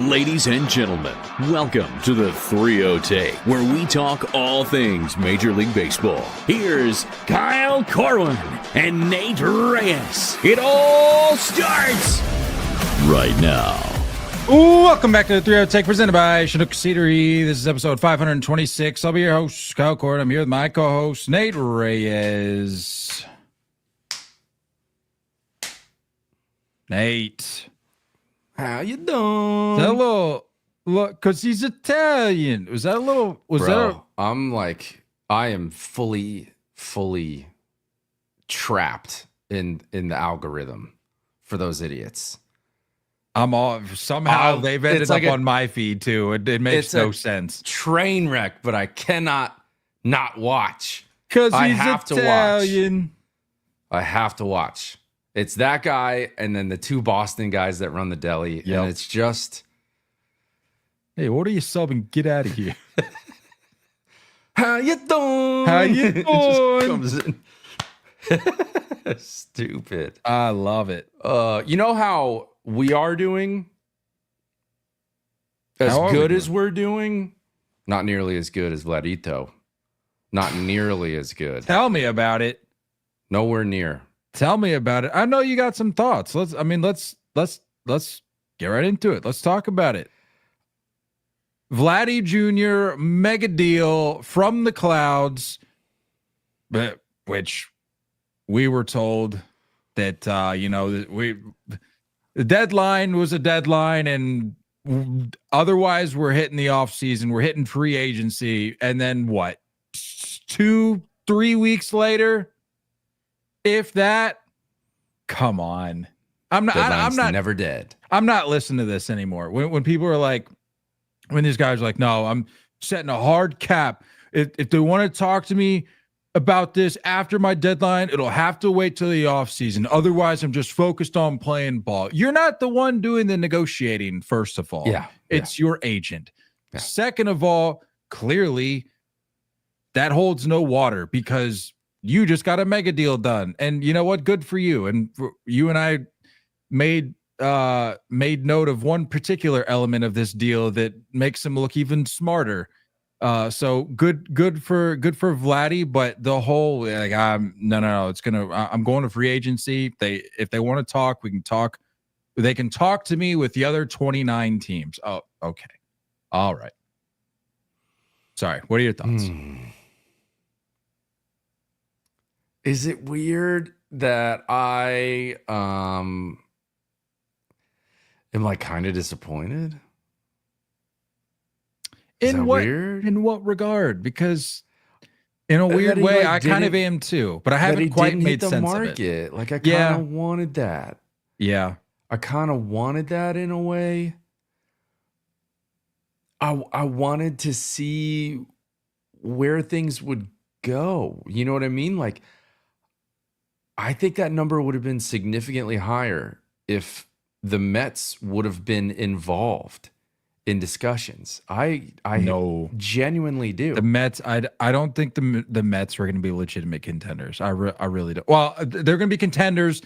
Ladies and gentlemen, welcome to the 3-0 Take, where we talk all things Major League Baseball. Here's Kyle Corwin and Nate Reyes. It all starts right now. Welcome back to the 3-0 Take, presented by Chinook Seedery. This is episode 526. I'll be your host, Kyle Corwin. I'm here with my co-host, Nate Reyes. Nate. How you doing? That a little, look, because he's Italian. Was that a little, I am fully trapped in the algorithm for those idiots. Somehow they've ended up on my feed too. It makes no sense. Train wreck, but I cannot not watch. Because he's Italian. I have to watch. It's that guy and then the two Boston guys that run the deli. Yep. And it's just... Hey, what are you subbing? Get out of here. How you doing? How you doing? It just comes in. Stupid. I love it. You know how we are doing? As good as we're doing? Not nearly as good as Vladito. Not nearly as good. Tell me about it. Nowhere near. Tell me about it. I know you got some thoughts. Let's get right into it. Let's talk about it. Vladdy Jr. mega deal from the clouds, but which we were told that the deadline was a deadline, and otherwise we're hitting the off season, we're hitting free agency, and then what? 2-3 weeks later. If that, come on. I'm not never dead. I'm not listening to this anymore. When people are like, when these guys are like, no, I'm setting a hard cap. If they want to talk to me about this after my deadline, it'll have to wait till the offseason. Otherwise, I'm just focused on playing ball. You're not the one doing the negotiating, first of all. Yeah. It's your agent. Yeah. Second of all, clearly that holds no water because you just got a mega deal done. And you know what? Good for you. And you and I made note of one particular element of this deal that makes him look even smarter. So good for Vladdy, but the whole no, I'm going to free agency. If they want to talk, we can talk. They can talk to me with the other 29 teams. Oh, okay. All right. Sorry. What are your thoughts? Is it weird that I am like kind of disappointed? In what regard? Because in a weird way, I kind of am too, but I haven't quite made sense of it. Like I kind of wanted that. Yeah. I kind of wanted that in a way. I wanted to see where things would go. You know what I mean? Like, I think that number would have been significantly higher if the Mets would have been involved in discussions. I genuinely do. The Mets, I don't think the Mets are going to be legitimate contenders. I really don't. Well, they're going to be contenders.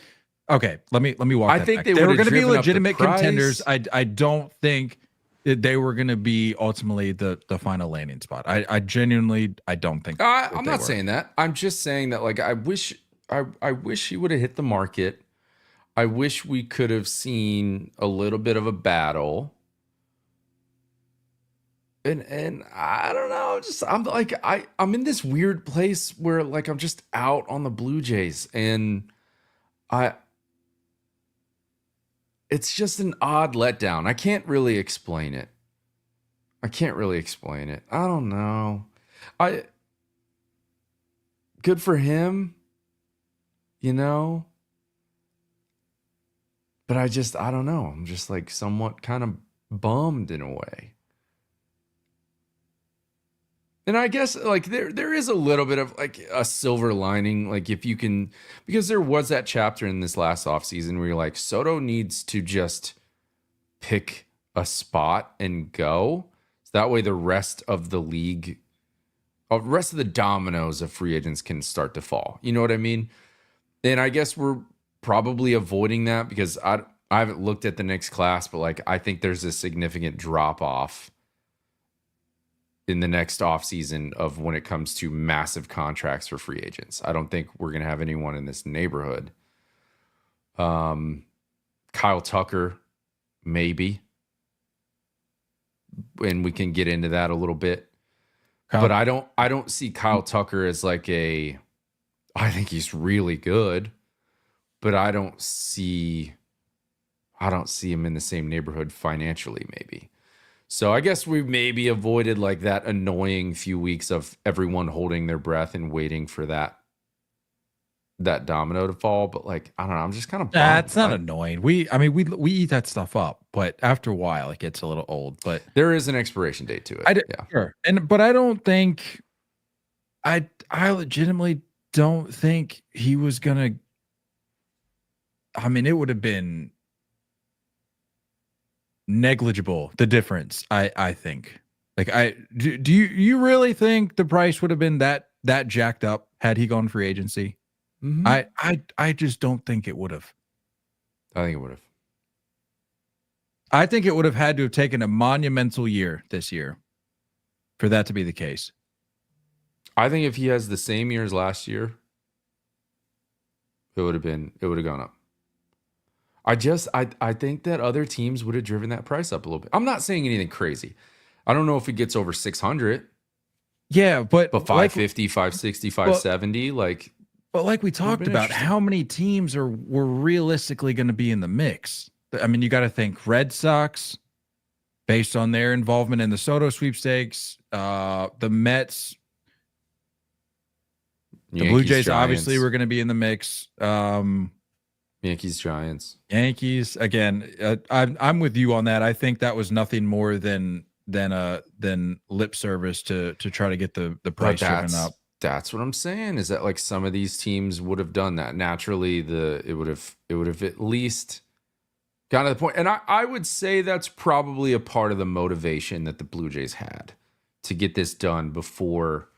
Okay, let me walk. I think back. They were going to be legitimate contenders. I don't think they were going to be ultimately the final landing spot. I genuinely don't think. I'm not saying that. I'm just saying that I wish he would have hit the market. I wish we could have seen a little bit of a battle. And I don't know, I'm in this weird place where I'm just out on the Blue Jays, and it's just an odd letdown. I can't really explain it. I don't know. Good for him, but I don't know. I'm just somewhat kind of bummed in a way. And I guess there is a little bit of a silver lining, if you can, because there was that chapter in this last offseason where you're Soto needs to just pick a spot and go. So that way the rest of the league, the rest of the dominoes of free agents can start to fall. You know what I mean? And I guess we're probably avoiding that because I haven't looked at the Knicks class, but like I think there's a significant drop off in the next offseason of when it comes to massive contracts for free agents. I don't think we're gonna have anyone in this neighborhood. Kyle Tucker, maybe. And we can get into that a little bit. But I don't see Kyle Tucker as like I think he's really good, but I don't see him in the same neighborhood financially, maybe. So I guess we maybe avoided like that annoying few weeks of everyone holding their breath and waiting for that domino to fall. But like, I don't know, I'm just kind of bummed. It's not annoying. We eat that stuff up, but after a while it gets a little old. But there is an expiration date to it. Yeah. Sure. But I don't think I legitimately don't think he was gonna. I mean, it would have been negligible, the difference. I think. Like, do you really think the price would have been that jacked up had he gone free agency? Mm-hmm. I just don't think it would have. I think it would have. I think it would have had to have taken a monumental year this year for that to be the case. I think if he has the same year as last year, it would have gone up. I think that other teams would have driven that price up a little bit. I'm not saying anything crazy. I don't know if it gets over 600. Yeah, but 550, 560, 570, like. But like we talked about, how many teams were realistically going to be in the mix? I mean, you got to think Red Sox, based on their involvement in the Soto sweepstakes, the Mets, the Blue Jays, obviously were going to be in the mix. Yankees, Giants. Yankees, again, I'm with you on that. I think that was nothing more than lip service to try to get the price driven up. That's what I'm saying, is that like some of these teams would have done that. Naturally, it would have at least gotten to the point. And I would say that's probably a part of the motivation that the Blue Jays had to get this done before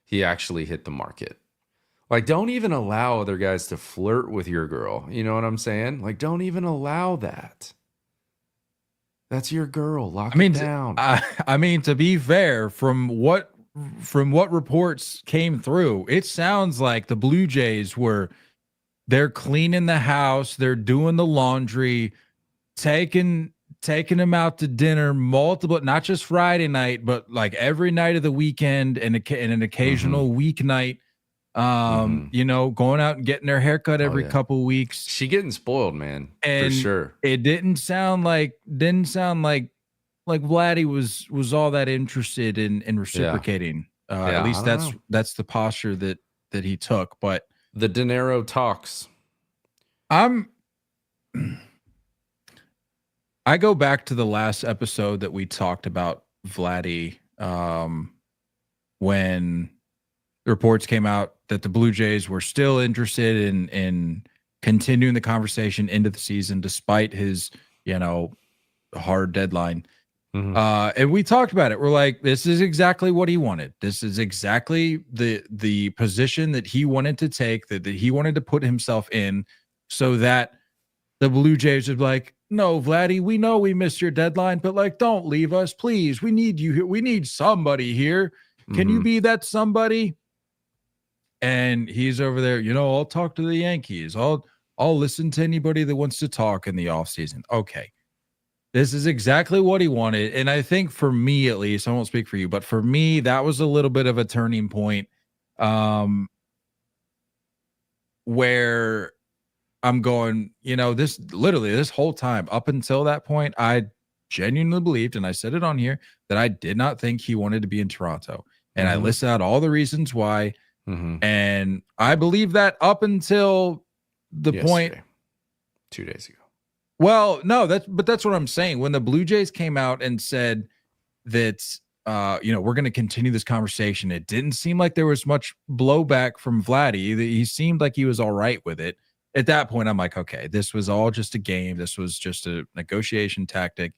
he actually hit the market. Like, don't even allow other guys to flirt with your girl. You know what I'm saying? Like, don't even allow that. That's your girl. Lock it down. I mean, to be fair, from what reports came through, it sounds like the Blue Jays they're cleaning the house, they're doing the laundry, taking him out to dinner multiple, not just Friday night, but like every night of the weekend and an occasional weeknight. You know, going out and getting their haircut every couple weeks. She getting spoiled, man, and for sure. It didn't sound like Vladdy was all that interested in reciprocating. At least that's the posture that he took. But the dinero talks. I go back to the last episode that we talked about Vladdy, when the reports came out that the Blue Jays were still interested in continuing the conversation into the season despite his, hard deadline. And we talked about it. We're like, this is exactly what he wanted. This is exactly the position that he wanted to take, that he wanted to put himself in, so that the Blue Jays would be like, no, Vladdy, we know we missed your deadline, but like, don't leave us, please. We need you here. We need somebody here. Can you be that somebody? And he's over there, I'll talk to the Yankees. I'll listen to anybody that wants to talk in the offseason. Okay. This is exactly what he wanted. And I think for me, at least, I won't speak for you, but for me, that was a little bit of a turning point, where I'm going, this whole time up until that point, I genuinely believed, and I said it on here, that I did not think he wanted to be in Toronto. And I listed out all the reasons why. And I believe that up until the point 2 days ago. Well, no, that's what I'm saying. When the Blue Jays came out and said that, we're going to continue this conversation, it didn't seem like there was much blowback from Vladdy. He seemed like he was all right with it. At that point, I'm like, okay, this was all just a game. This was just a negotiation tactic.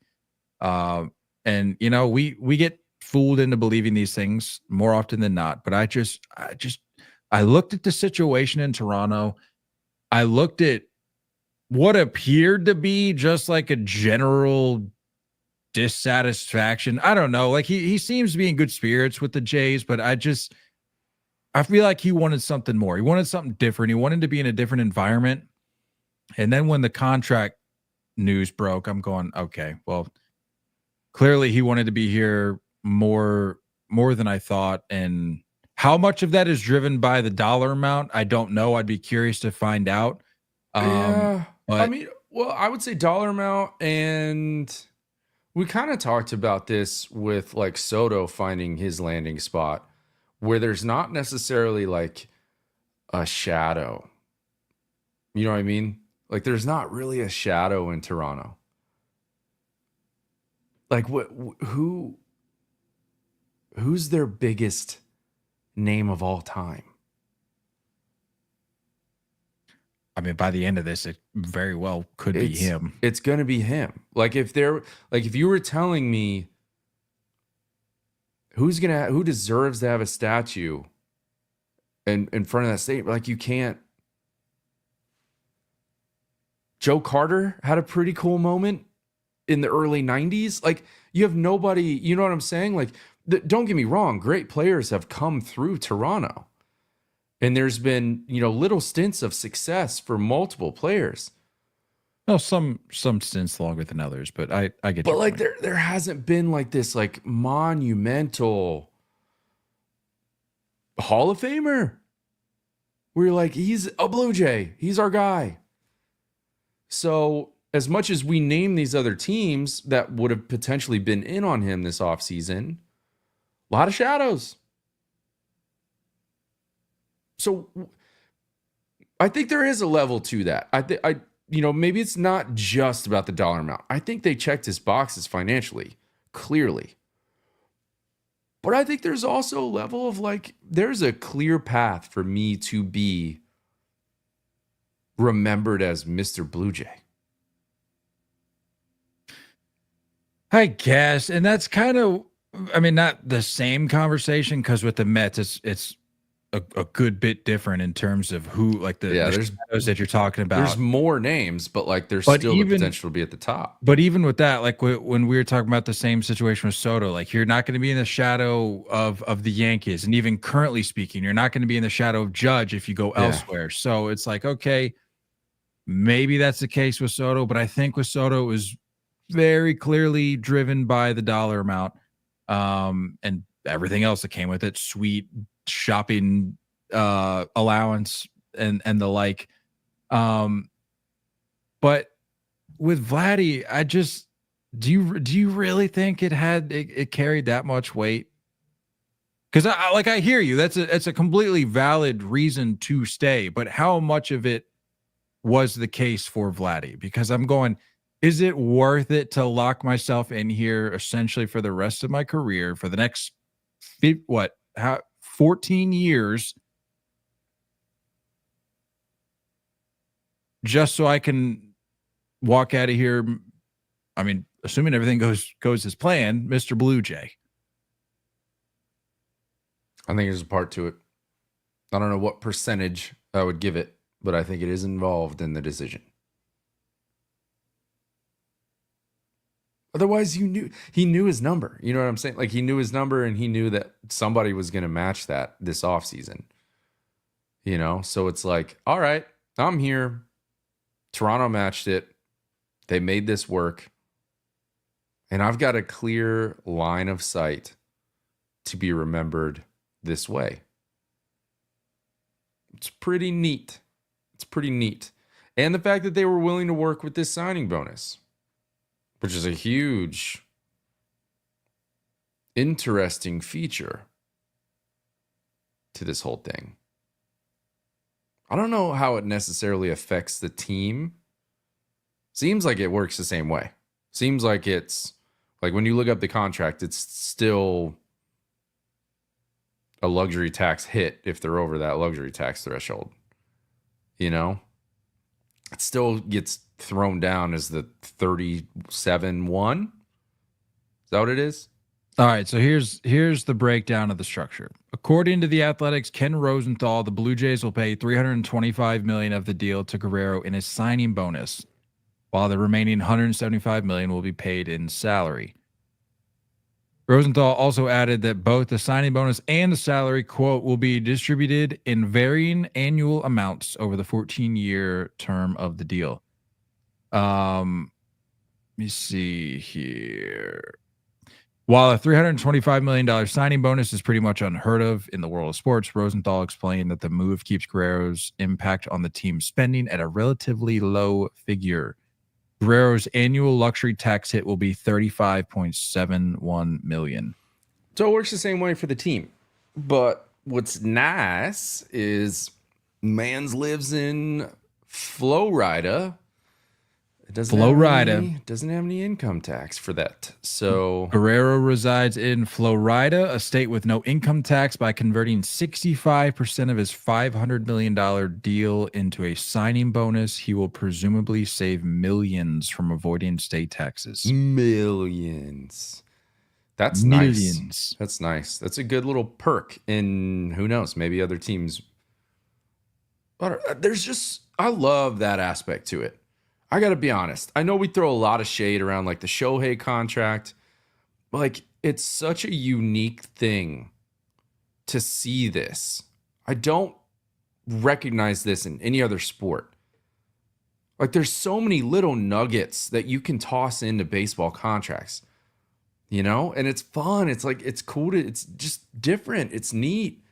And we get fooled into believing these things more often than not. But I looked at the situation in Toronto. I looked at what appeared to be just like a general dissatisfaction. I don't know. Like he seems to be in good spirits with the Jays, but I feel like he wanted something more. He wanted something different. He wanted to be in a different environment. And then when the contract news broke, I'm going, okay, well, clearly he wanted to be here more than I thought. And how much of that is driven by the dollar amount, I don't know. I'd be curious to find out. Yeah. But I mean, well, I would say dollar amount, and we kind of talked about this with like Soto finding his landing spot where there's not necessarily like a shadow. You know what I mean? Like there's not really a shadow in Toronto. Like who's their biggest name of all time? I mean, by the end of this, it very well could be him. It's going to be him. Like if you were telling me who deserves to have a statue in front of that state, like you can't. Joe Carter had a pretty cool moment in the early 90s. Like you have nobody, you know what I'm saying? Like don't get me wrong, great players have come through Toronto. And there's been, little stints of success for multiple players. No, some stints longer than others, but I get. But like there hasn't been like this like monumental Hall of Famer where you're like, he's a Blue Jay, he's our guy. So as much as we name these other teams that would have potentially been in on him this offseason, a lot of shadows. So I think there is a level to that. Maybe it's not just about the dollar amount. I think they checked his boxes financially, clearly. But I think there's also a level of like, there's a clear path for me to be remembered as Mr. Blue Jay. I guess. And that's kind of, I mean, not the same conversation because with the Mets, it's a good bit different in terms of who, like the shadows that you're talking about. There's more names, but like there's still the potential to be at the top. But even with that, like when we were talking about the same situation with Soto, like you're not going to be in the shadow of the Yankees, and even currently speaking, you're not going to be in the shadow of Judge if you go elsewhere. So it's like, okay, maybe that's the case with Soto, but I think with Soto it was very clearly driven by the dollar amount, and everything else that came with it, sweet shopping allowance and the like. But with Vladdy, I just do you really think it carried that much weight? Because I hear you. That's a completely valid reason to stay, but how much of it was the case for Vladdy? Because I'm going, is it worth it to lock myself in here essentially for the rest of my career for the next 14 years just so I can walk out of here? I mean, assuming everything goes as planned, Mr. Blue Jay. I think there's a part to it. I don't know what percentage I would give it, but I think it is involved in the decision. Otherwise, he knew his number. You know what I'm saying? Like he knew his number and he knew that somebody was going to match that this offseason. So it's like, all right, I'm here. Toronto matched it. They made this work. And I've got a clear line of sight to be remembered this way. It's pretty neat. And the fact that they were willing to work with this signing bonus, which is a huge, interesting feature to this whole thing. I don't know how it necessarily affects the team. Seems like it works the same way. Seems like it's like when you look up the contract, it's still a luxury tax hit if they're over that luxury tax threshold. It still gets thrown down as the 37-1. Is that what it is? All right, so here's the breakdown of the structure. According to the Athletics, Ken Rosenthal, the Blue Jays will pay $325 million of the deal to Guerrero in a signing bonus, while the remaining $175 million will be paid in salary. Rosenthal also added that both the signing bonus and the salary, quote, will be distributed in varying annual amounts over the 14-year term of the deal. Let me see here. While a $325 million signing bonus is pretty much unheard of in the world of sports, Rosenthal explained that the move keeps Guerrero's impact on the team's spending at a relatively low figure. Guerrero's annual luxury tax hit will be $35.71 million. So it works the same way for the team. But what's nice is Mans lives in Florida. It doesn't have any income tax for that. So Guerrero resides in Florida, a state with no income tax, by converting 65% of his $500 million deal into a signing bonus. He will presumably save millions from avoiding state taxes. Millions. That's nice. That's nice. That's a good little perk. And who knows, maybe other teams. But I love that aspect to it. I got to be honest. I know we throw a lot of shade around like the Shohei contract. Like, it's such a unique thing to see this. I don't recognize this in any other sport. Like, there's so many little nuggets that you can toss into baseball contracts, you know? And it's fun. It's like, it's cool. It's just different. It's neat.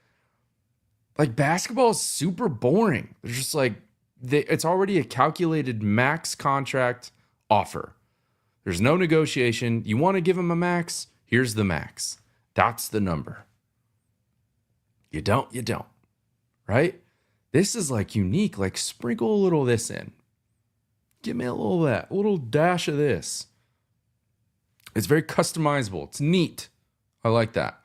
Like, basketball is super boring. There's just like, it's already a calculated max contract offer. There's no negotiation. You want to give him a max? Here's the max. That's the number. You don't. Right? This is like unique. Like, sprinkle a little of this in. Give me a little of that. A little dash of this. It's very customizable. It's neat. I like that.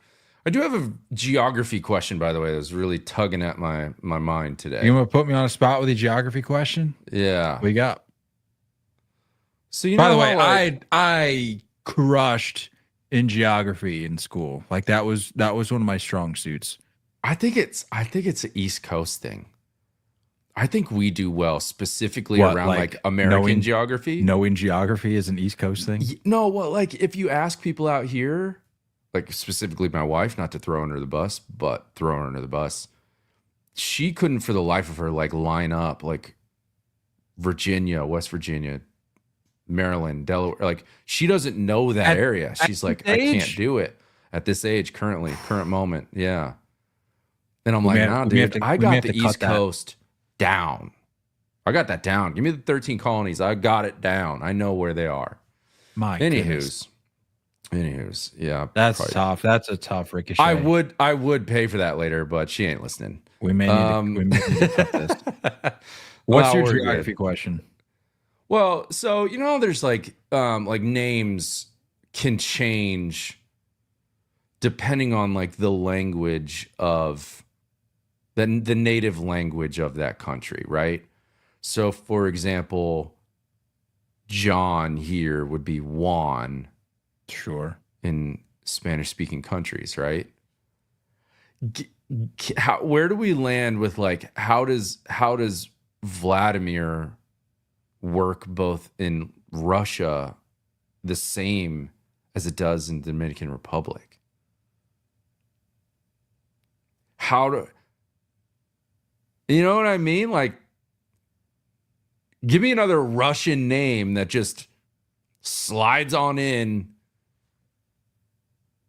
I do have a geography question, by the way, that was really tugging at my mind today. You want to put me on a spot with a geography question? Yeah. We got. So you By know, the way, like, I crushed in geography in school. Like that was one of my strong suits. I think it's an East Coast thing. I think we do well specifically around like American geography. Knowing geography is an East Coast thing? No, well, like if you ask people out here, like specifically my wife, not to throw her under the bus, but throw her under the bus, she couldn't for the life of her like line up like Virginia, West Virginia, Maryland, Delaware. Like she doesn't know that area. She's like, I can't do it at this age current moment. Yeah. And I'm like, nah, dude, I got the East Coast down. I got that down. Give me the 13 colonies. I got it down. I know where they are. Anywho's, yeah. That's probably tough. That's a tough ricochet. I would pay for that later, but she ain't listening. We may need to cut this. What's your geography question? Well, so you know, there's like names can change depending on like the language of the native language of that country, right? So, for example, John here would be Juan. Sure. In Spanish-speaking countries, right? Where do we land with like how does Vladimir work both in Russia the same as it does in the Dominican Republic? You know what I mean? Like, give me another Russian name that just slides on in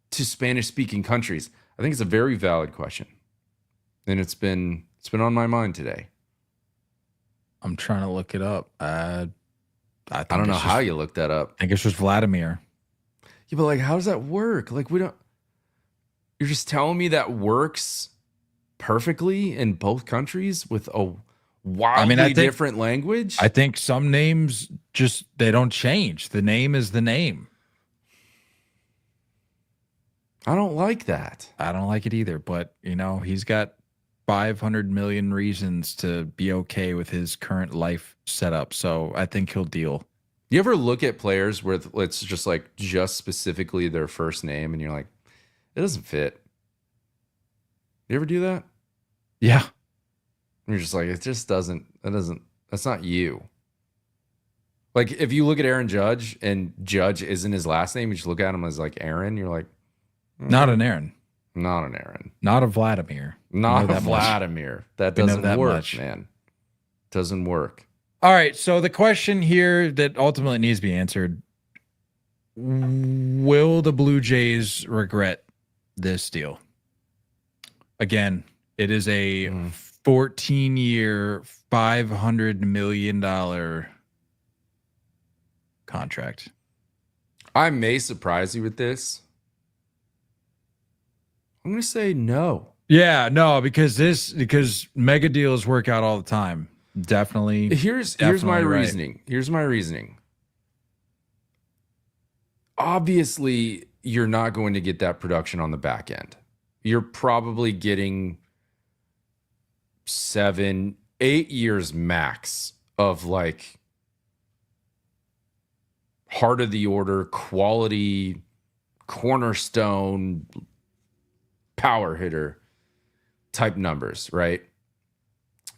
to Spanish-speaking countries. I think it's a very valid question, and it's been on my mind today. I'm trying to look it up. I don't know how you looked that up. I think it's just Vladimir. Yeah, but like, how does that work? Like, you're just telling me that works perfectly in both countries with a wildly different language? I think some names just, they don't change. The name is the name. I don't like that. I don't like it either, but you know, he's got 500 million reasons to be okay with his current life setup. So I think he'll deal. You ever look at players where it's just specifically their first name and you're like, it doesn't fit? You ever do that? Yeah. And you're just like, it just doesn't, that's not you. Like if you look at Aaron Judge and Judge isn't his last name, you just look at him as like Aaron, you're like, not an Aaron. Not an Aaron. Not a Vladimir. Not a Vladimir. That doesn't work, man. Doesn't work. All right. So the question here that ultimately needs to be answered: will the Blue Jays regret this deal? Again, it is a 14-year, $500 million contract. I may surprise you with this. I'm going to say no. Yeah, no, because mega deals work out all the time. Definitely. Here's my reasoning. Here's my reasoning. Obviously, you're not going to get that production on the back end. You're probably getting 7-8 years max of like heart of the order, quality, cornerstone, power hitter type numbers, right?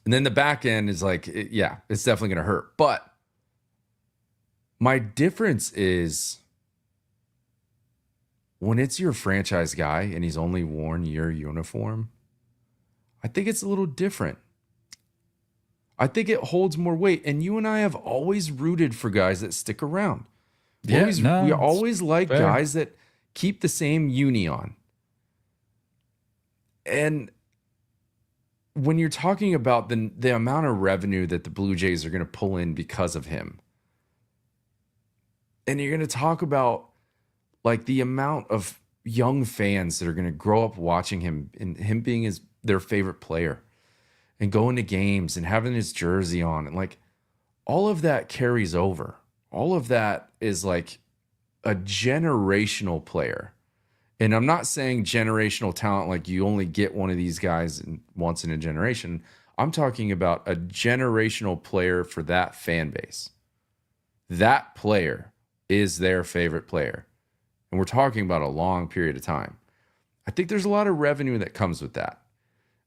And then the back end is like, it's definitely going to hurt. But my difference is when it's your franchise guy and he's only worn your uniform, I think it's a little different. I think it holds more weight. And you and I have always rooted for guys that stick around. We always like guys that keep the same uni on. And when you're talking about the amount of revenue that the Blue Jays are going to pull in because of him, and you're going to talk about like the amount of young fans that are going to grow up watching him and him being their favorite player and going to games and having his jersey on, and like all of that carries over. All of that is like a generational player. And I'm not saying generational talent like you only get one of these guys once in a generation. I'm talking about a generational player for that fan base. That player is their favorite player. And we're talking about a long period of time. I think there's a lot of revenue that comes with that.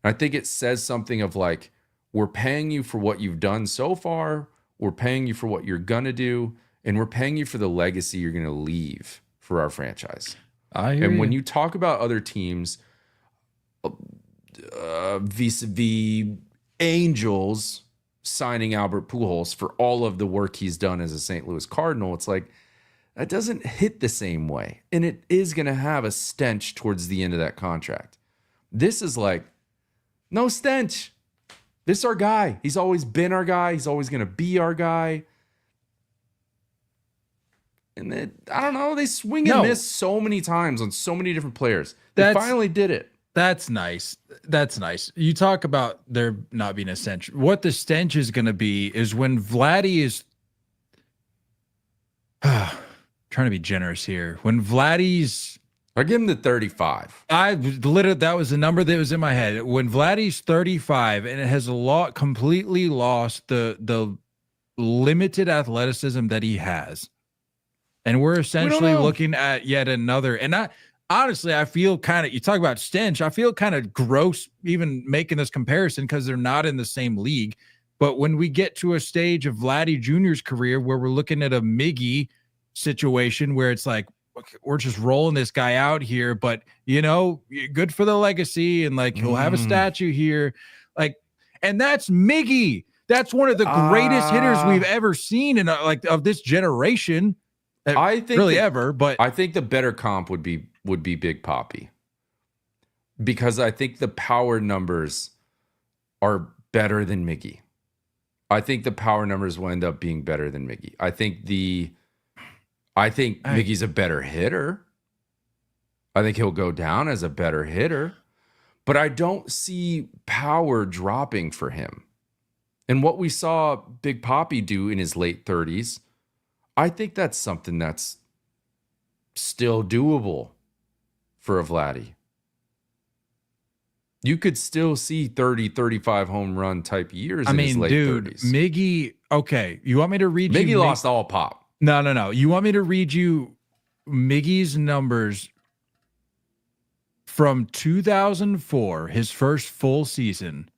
And I think it says something of like, we're paying you for what you've done so far. We're paying you for what you're going to do. And we're paying you for the legacy you're going to leave for our franchise. And when you talk about other teams, vis-a-vis Angels signing Albert Pujols for all of the work he's done as a St. Louis Cardinal, it's like, that doesn't hit the same way. And it is going to have a stench towards the end of that contract. This is like, no stench. This is our guy. He's always been our guy. He's always going to be our guy. And then, I don't know, they swing and miss so many times on so many different players. They finally did it. That's nice. That's nice. You talk about there not being a stench. What the stench is going to be is when Vladdy is trying to be generous here. When Vladdy's, I give him the 35. That was the number that was in my head. When Vladdy's 35 and it has completely lost the limited athleticism that he has. And we're essentially looking at yet another. And honestly, I feel kind of, you talk about stench, I feel kind of gross even making this comparison because they're not in the same league. But when we get to a stage of Vladdy Jr.'s career where we're looking at a Miggy situation where it's like, okay, we're just rolling this guy out here, but good for the legacy. And like, he'll have a statue here. Like, and that's Miggy. That's one of the greatest hitters we've ever seen in of this generation. I think but I think the better comp would be Big Papi, because I think the power numbers are better than Miggy. I think the power numbers will end up being better than Miggy. I think Miggy's a better hitter. I think he'll go down as a better hitter, but I don't see power dropping for him. And what we saw Big Papi do in his late 30s, I think that's something that's still doable for a Vladdy. You could still see 30, 35 home run type years in his late 30s. Miggy, okay. You want me to read Miggy lost all pop. No. You want me to read you Miggy's numbers from 2004, his first full season,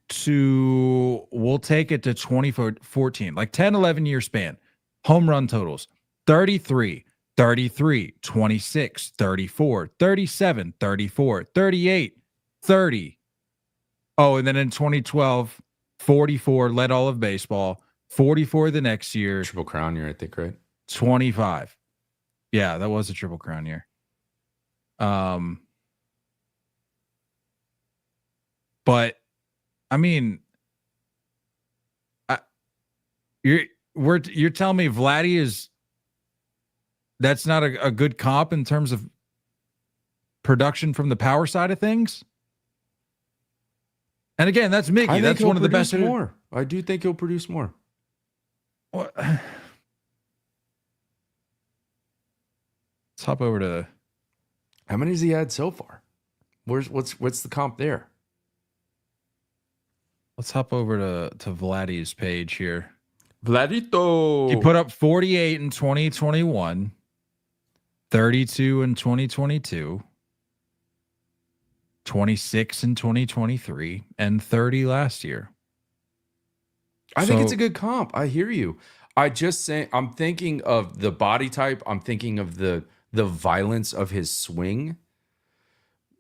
to, we'll take it to 2014, like 10, 11-year span. Home run totals: 33, 33, 26, 34, 37, 34, 38, 30. Oh, and then in 2012, 44, led all of baseball. 44 the next year. Triple Crown year, I think, right? 25. Yeah, that was a Triple Crown year. But I mean, you're telling me Vladdy that's not a good comp in terms of production from the power side of things? And again, that's Miggy. That's one of the best. More. I do think he'll produce more. What? Let's hop over to. How many has he had so far? What's the comp there? Let's hop over to Vladdy's page here. Vladito. He put up 48 in 2021, 32 in 2022, 26 in 2023, and 30 last year. I think it's a good comp. I hear you. I'm thinking of the body type. I'm thinking of the violence of his swing.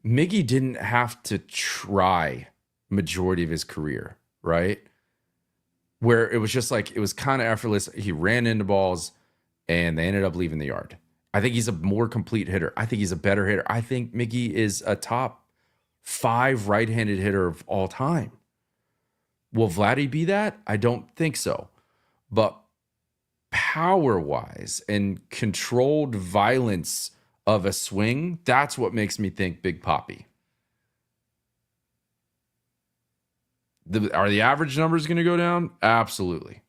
Miggy didn't have to try majority of his career, right? Where it was just like, it was kind of effortless. He ran into balls and they ended up leaving the yard. I think he's a more complete hitter. I think he's a better hitter. I think Miggy is a top 5 right-handed hitter of all time. Will Vladdy be that? I don't think so. But power-wise and controlled violence of a swing, that's what makes me think Big Papi. Are the average numbers going to go down? Absolutely.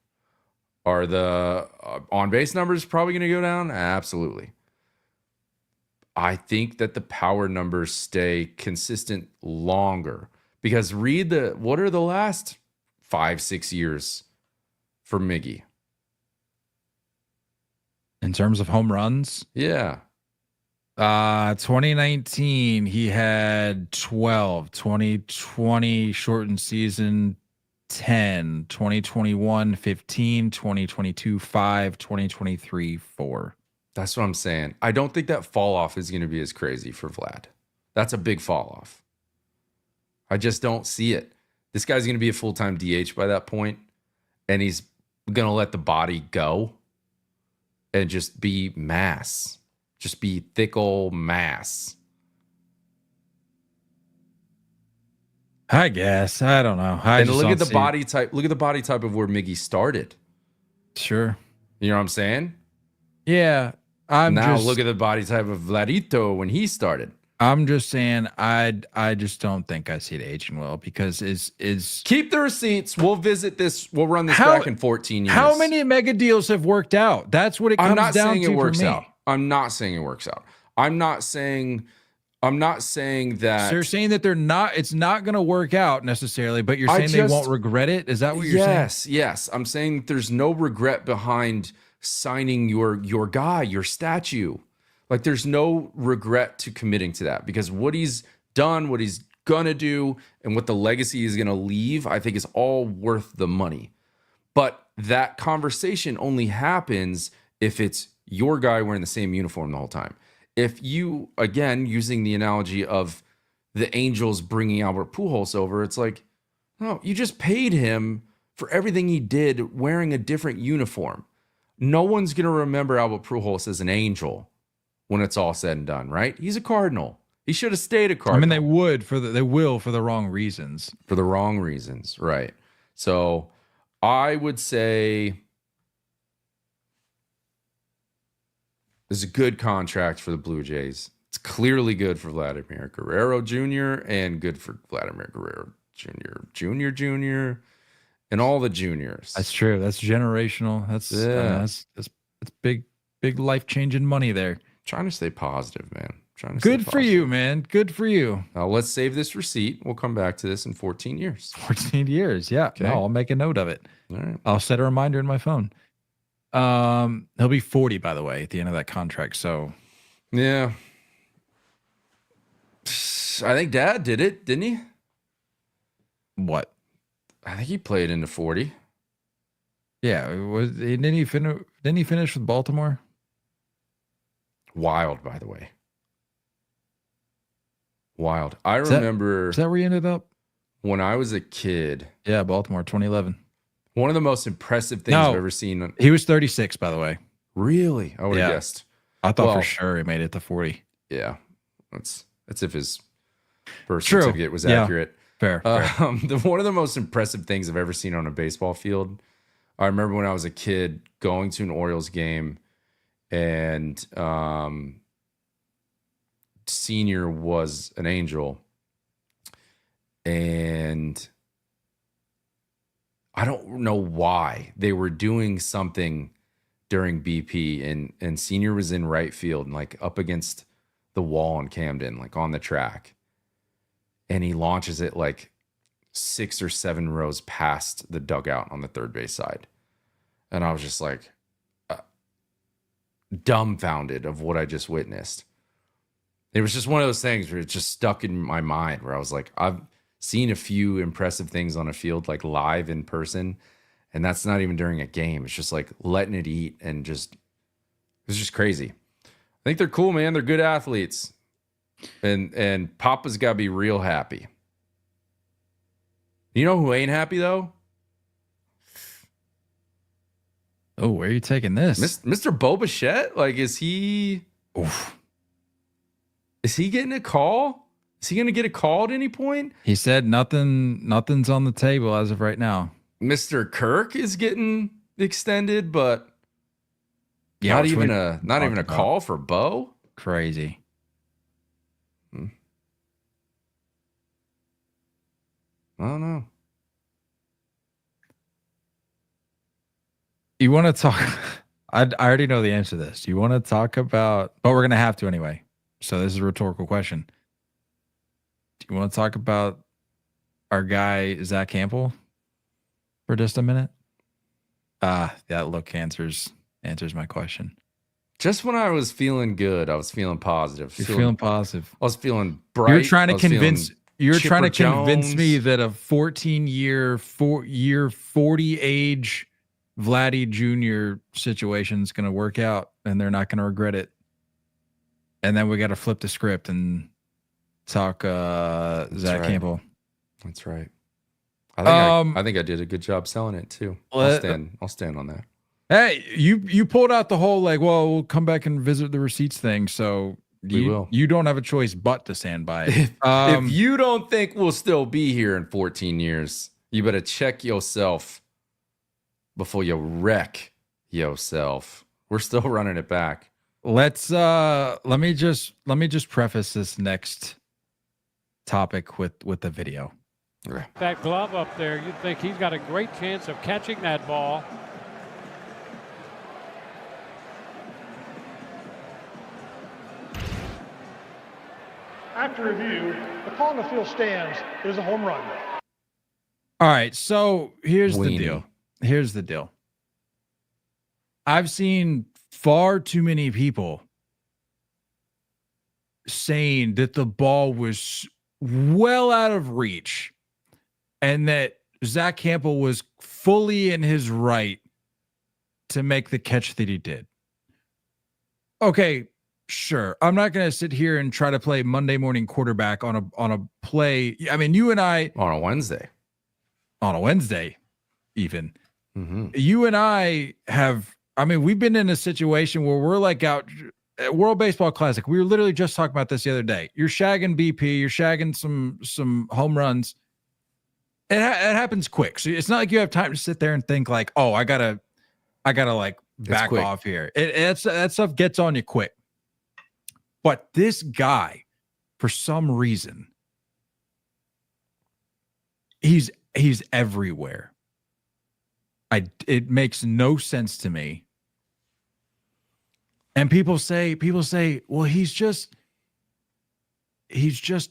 Are the on-base numbers probably going to go down? Absolutely. I think that the power numbers stay consistent longer because what are the last 5-6 years for Miggy? In terms of home runs? Yeah. 2019, he had 12. 2020, shortened season, 10. 2021, 15. 2022, 5. 2023, 4. That's what I'm saying. I don't think that fall off is going to be as crazy for Vlad. That's a big fall off. I just don't see it. This guy's going to be a full-time DH by that point, and he's going to let the body go and just be mass. Just be thick old mass. I guess. I don't know. And look at the body type. Look at the body type of where Miggy started. Sure. You know what I'm saying? Yeah. Look at the body type of Vladito when he started. I'm just saying I just don't think I see it aging well because is keep the receipts. We'll visit this. We'll run this back in 14 years. How many mega deals have worked out? That's what it comes down to. I'm not saying it works out. I'm not saying it works out. I'm not saying that. So you're saying that it's not going to work out necessarily, but you're saying they won't regret it? Is that what you're saying? Yes. I'm saying that there's no regret behind signing your guy, your statue. Like there's no regret to committing to that because what he's done, what he's going to do, and what the legacy is going to leave, I think is all worth the money. But that conversation only happens if it's your guy wearing the same uniform the whole time. If you, again, using the analogy of the Angels bringing Albert Pujols over, it's like, no, you just paid him for everything he did wearing a different uniform. No one's going to remember Albert Pujols as an Angel when it's all said and done, right? He's a Cardinal. He should have stayed a Cardinal. I mean, they will for the wrong reasons. For the wrong reasons, right. So I would say this is a good contract for the Blue Jays. It's clearly good for Vladimir Guerrero Jr. and good for Vladimir Guerrero Jr., and all the juniors. That's true. That's generational. That's big life-changing money there. Trying to stay positive, man. Good for you, man. Good for you. Now let's save this receipt. We'll come back to this in 14 years. 14 years. Yeah. Okay. No, I'll make a note of it. All right. I'll set a reminder in my phone. He'll be 40, by the way, at the end of that contract. So Yeah. I think Dad did it, didn't he? what? I think he played into 40. Yeah, didn't he finish with Baltimore? Wild, by the way. Wild. I remember Is that where he ended up? when I was a kid, Yeah, Baltimore, 2011. one of the most impressive things I've ever seen. He was 36, by the way. Really? I would have guessed. I thought Well, for sure he made it to 40. Yeah. That's if his birth True. certificate was Yeah. accurate. Fair. One of the most impressive things I've ever seen on a baseball field. I remember when I was a kid going to an Orioles game, and senior was an Angel, and I don't know why they were doing something during BP, and senior was in right field and like up against the wall in Camden, like on the track. And he launches it like 6 or 7 rows past the dugout on the third base side. And I was just like dumbfounded of what I just witnessed. It was just one of those things where it just stuck in my mind, where I was like, I've seen a few impressive things on a field, like live in person. And that's not even during a game. It's just like letting it eat, and just, it's just crazy. I think they're cool, man. They're good athletes. And Papa's got to be real happy. You know who ain't happy, though? Oh, where are you taking this? Mr. Bo Bichette? Like, is he getting a call? Is he going to get a call at any point? He said nothing's on the table as of right now. Mr. Kirk is getting extended, but Yeah, not even a call for Bo? Crazy. I don't know. You want to talk? I already know the answer to this. You want to talk about, but we're going to have to anyway. So this is a rhetorical question. Do you want to talk about our guy, Zack Hample, for just a minute? That look answers my question. Just when I was feeling good, I was feling positive. You're feeling positive. I was feeling bright. You're trying to convince Jones. me that a 14-year, 40 age Vladdy Jr. situation is going to work out, and they're not going to regret it. And then we got to flip the script and talk Zack Hample. That's right. I think I did a good job selling it too. I'll stand on that. Hey, you pulled out the whole like, well, we'll come back and visit the receipts thing. So you don't have a choice but to stand by it. If you don't think we'll still be here in 14 years, you better check yourself before you wreck yourself. We're still running it back. Let me just preface this next topic with the video. Okay. That glove up there, you'd think he's got a great chance of catching that ball. After review, the call on the field stands. It is a home run. All right, so here's Weenie. the deal. Here's the deal. I've seen far too many people saying that the ball was well out of reach and that Zack Hample was fully in his right to make the catch that he did. Okay, sure. I'm not going to sit here and try to play Monday morning quarterback on a play. I mean, you and I On a Wednesday, even. Mm-hmm. You and I have, I mean, we've been in a situation where we're like out at World Baseball Classic. We were literally just talking about this the other day. You're shagging BP, you're shagging some home runs. It happens quick. So it's not like you have time to sit there and think like, oh, I gotta like back off here. That stuff gets on you quick. But this guy, for some reason, he's everywhere. It makes no sense to me. And people say, well, he's just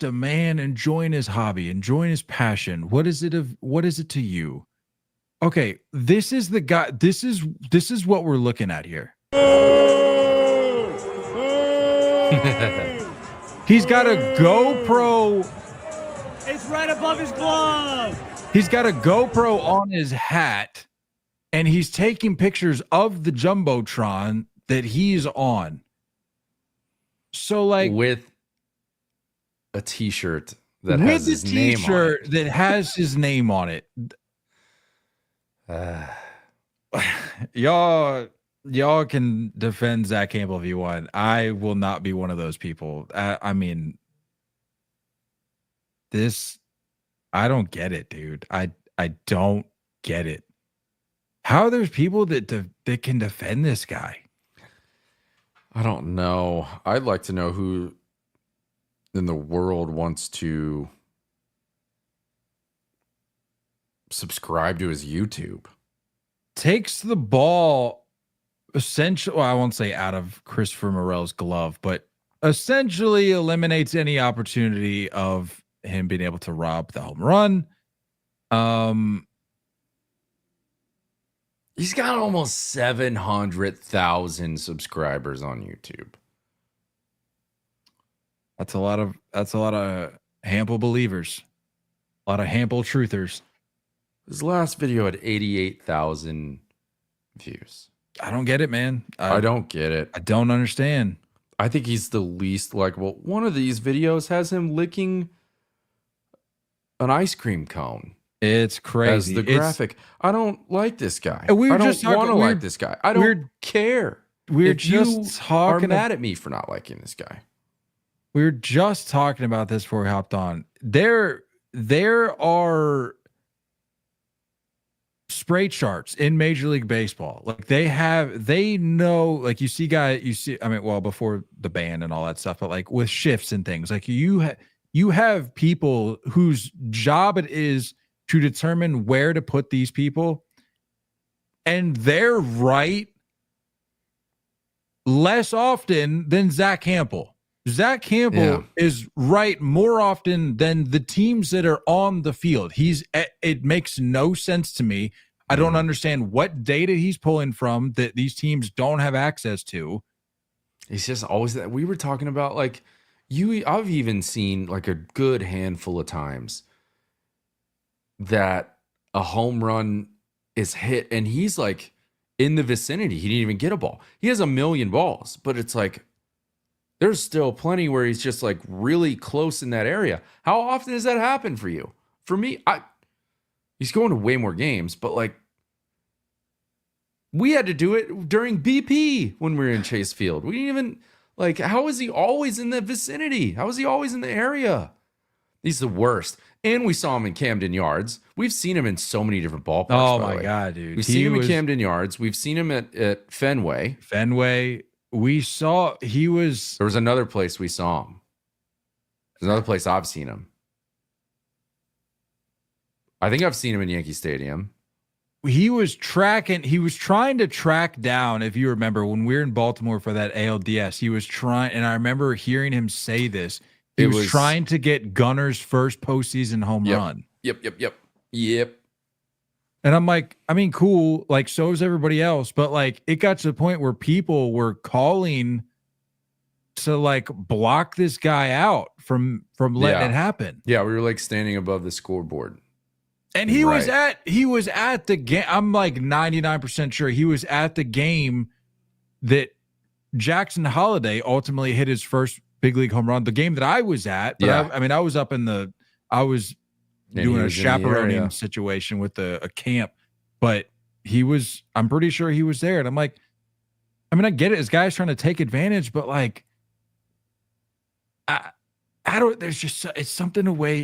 a man enjoying his hobby, enjoying his passion. What is it to you? Okay, this is the guy. This is what we're looking at here. He's got a GoPro. It's right above his glove. He's got a GoPro on his hat, and he's taking pictures of the Jumbotron that he's on. So, like, with a T-shirt that has his name on it. that has his name on it. Y'all can defend Zack Hample if you want. I will not be one of those people. I mean, I don't get it, dude. I don't get it. How there's people that can defend this guy? I don't know. I'd like to know who in the world wants to subscribe to his YouTube. Takes the ball essentially, well, I won't say out of Christopher Morel's glove, but essentially eliminates any opportunity of him being able to rob the home run. He's got almost 700,000 subscribers on YouTube. That's a lot of Hample believers, a lot of Hample truthers. His last video had 88,000 views. I don't get it, man. I don't get it. I don't understand. I think he's the least likable. One of these videos has him licking an ice cream cone. It's crazy. As the graphic. I don't like this guy. And we were I don't just talking- want to we're- like this guy. I don't care. We're if just you talking are mad at me for not liking this guy. We were just talking about this before we hopped on. There are spray charts in Major League Baseball. Like they know, like you see, I mean, well, before the ban and all that stuff, but like with shifts and things, like you have people whose job it is to determine where to put these people, and they're right less often than Zack Hample. Zack Hample is right more often than the teams that are on the field. It makes no sense to me. I don't understand what data he's pulling from that these teams don't have access to. He's just always that. We were talking about like I've even seen like a good handful of times that a home run is hit and he's like in the vicinity. He didn't even get a ball. He has a million balls, but it's like there's still plenty where he's just like really close in that area. How often does that happen for you? For me, he's going to way more games, but like we had to do it during BP when we were in Chase Field. We didn't even like, how is he always in the vicinity? How is he always in the area? He's the worst. And we saw him in Camden Yards. We've seen him in so many different ballparks. Oh my God, dude. We've seen him in Camden Yards. We've seen him at Fenway. We saw he was. There was another place we saw him. There's another place I've seen him. I think I've seen him in Yankee Stadium. He was trying to track down, if you remember, when we were in Baltimore for that ALDS, he was trying, and I remember hearing him say this. He was trying to get Gunner's first postseason home run. Yep. And I'm like, I mean, cool. Like, so is everybody else. But like, it got to the point where people were calling to like block this guy out from letting it happen. Yeah, we were like standing above the scoreboard. And he was at the game. I'm like 99% sure he was at the game that Jackson Holiday ultimately hit his first big league home run. The game that I was at. But I was up in I was doing a chaperoning situation with a camp, but I'm pretty sure he was there. And I'm like, I mean, I get it. This guy's trying to take advantage, but like, I don't, there's just, it's something away.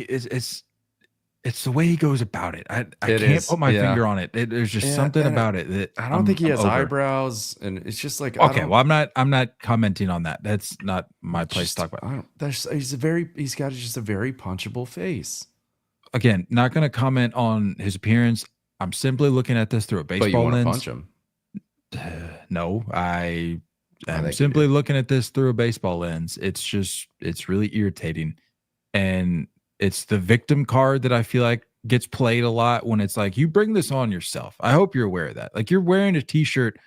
It's the way he goes about it. I can't put my finger on it. There's just something about it that I don't think he has eyebrows, and it's just like okay. Well, I'm not commenting on that. That's not my place to talk about. He's got just a very punchable face. Again, not going to comment on his appearance. I'm simply looking at this through a baseball but you want lens. to punch him? No, I'm simply looking at this through a baseball lens. It's really irritating, and it's the victim card that I feel like gets played a lot when it's like, you bring this on yourself. I hope you're aware of that. Like, you're wearing a t-shirt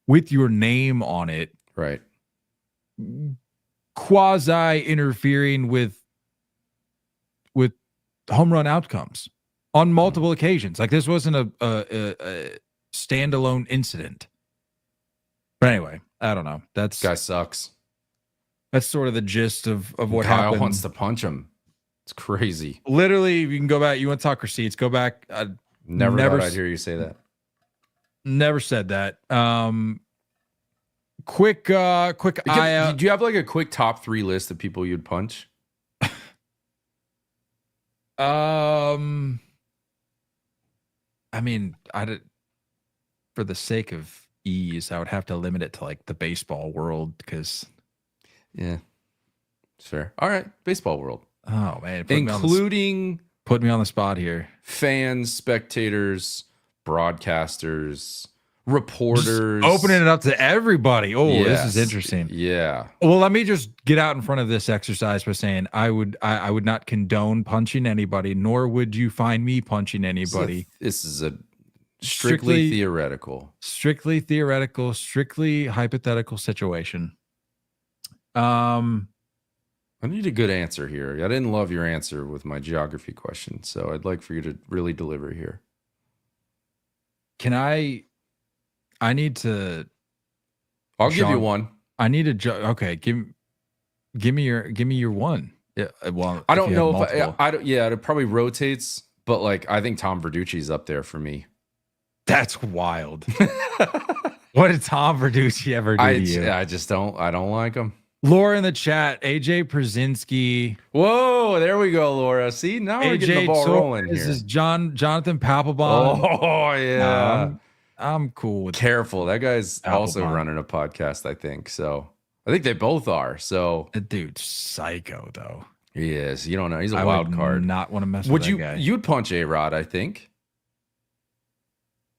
with your name on it, Right. quasi interfering with home run outcomes on multiple occasions. Like, this wasn't a standalone incident. But anyway, I don't know. This guy sucks. That's sort of the gist of what Kyle happened. wants to punch him. It's crazy. Literally, you can go back. You want to talk receipts? Go back. Never thought I'd hear you say that. Never said that. Quick eye out. Do you have like a quick top 3 list of people you'd punch? I mean, for the sake of ease, I would have to limit it to like the baseball world because. Yeah, it's fair. All right, baseball world. Oh man, including put me on the spot here. Fans, spectators, broadcasters, reporters. Just opening it up to everybody. Oh, Yes. This is interesting. Yeah. Well, let me just get out in front of this exercise by saying I would not condone punching anybody, nor would you find me punching anybody. This is a strictly theoretical, strictly hypothetical situation. I need a good answer here. I didn't love your answer with my geography question, so I'd like for you to really deliver here. Can I need to. I'll give you one. I need to. Okay, give me your one. Yeah. Well, I don't know if I don't. Yeah, it probably rotates, but like I think Tom Verducci's up there for me. That's wild. What did Tom Verducci ever do to you? I just don't. I don't like him. Laura in the chat, AJ Przinsky. Whoa, there we go, Laura. See, now we're getting the ball rolling here. This is Jonathan Papelbon. Oh, yeah. I'm cool with Careful. That guy's Papelbon. Also running a podcast, I think. So I think they both are. So that dude's psycho, though. He is. You don't know. He's a wild card. Not want to mess with that guy. You'd punch A-Rod, I think.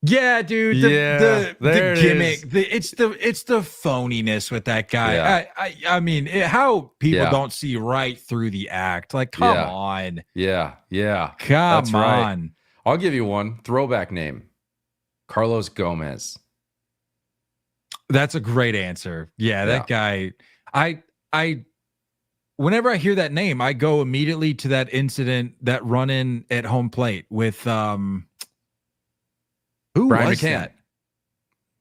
Yeah, dude. The gimmick. It's the phoniness with that guy. Yeah. I mean, how people don't see right through the act. Like, come on. Yeah. Come on. Right. I'll give you one throwback name. Carlos Gomez. That's a great answer. Yeah, that guy. I whenever I hear that name, I go immediately to that incident, that run-in at home plate with who Brian was McCann. that?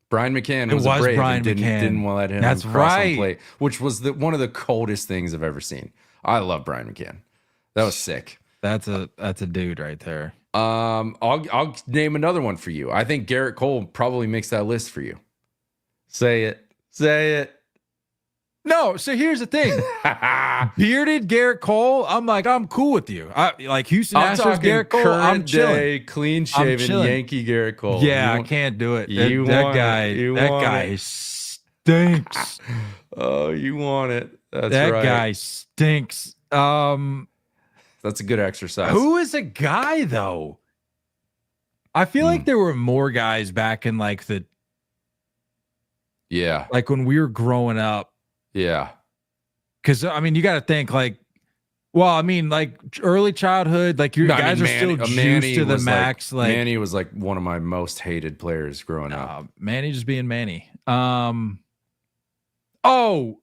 Brian McCann was a Brave Brian and didn't let him That's cross right. home plate, which was one of the coldest things I've ever seen. I love Brian McCann. That was sick. That's a dude right there. I'll name another one for you. I think Garrett Cole probably makes that list for you. Say it. No, so here's the thing. Bearded Garrett Cole, I'm cool with you. I like Houston Astros Garrett Cole. I'm chilling. Clean shaven Yankee Garrett Cole. Yeah, I can't do it. That guy stinks. Oh, you want it. That's that right. guy stinks. That's a good exercise. Who is a guy though? I feel like there were more guys back in like like when we were growing up. Yeah. Because, I mean, you got to think like early childhood, like your guys are still juiced to the max. Like Manny was like one of my most hated players growing up. Manny just being Manny. I'm drawing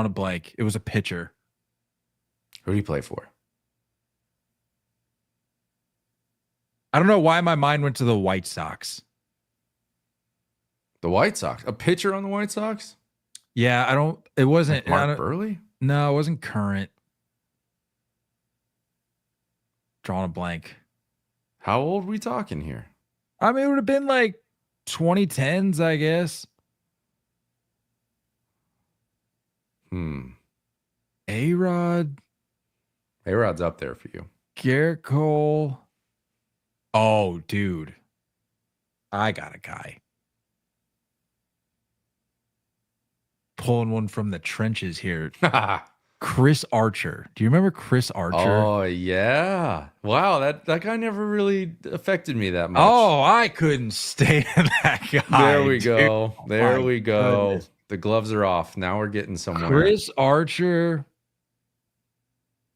a blank. It was a pitcher. Who do you play for? I don't know why my mind went to the White Sox. The White Sox? A pitcher on the White Sox? Yeah, it wasn't like Mark Burley? No, it wasn't current. Drawing a blank. How old are we talking here? I mean, it would have been like 2010s, I guess. A-Rod. A-Rod's up there for you. Garrett Cole. Oh, dude. I got a guy. Pulling one from the trenches here. Chris Archer. Do you remember Chris Archer? Oh, yeah. Wow, that guy never really affected me that much. Oh, I couldn't stand that guy. There we go. Oh, there we go. Goodness. The gloves are off. Now we're getting somewhere. Chris Archer.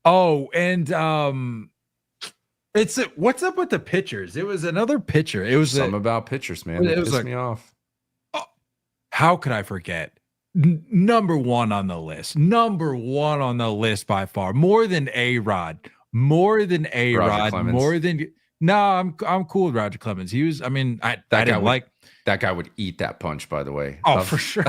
Oh, and what's up with the pitchers? It was another pitcher. It was Something about pitchers, man. It pissed me off. How could I forget? Number one on the list. Number one on the list by far. More than A-Rod. More than A-Rod. More than no. I'm cool with Roger Clemens. He was. I mean, I didn't like. That guy would eat that punch, by the way. Oh, for sure.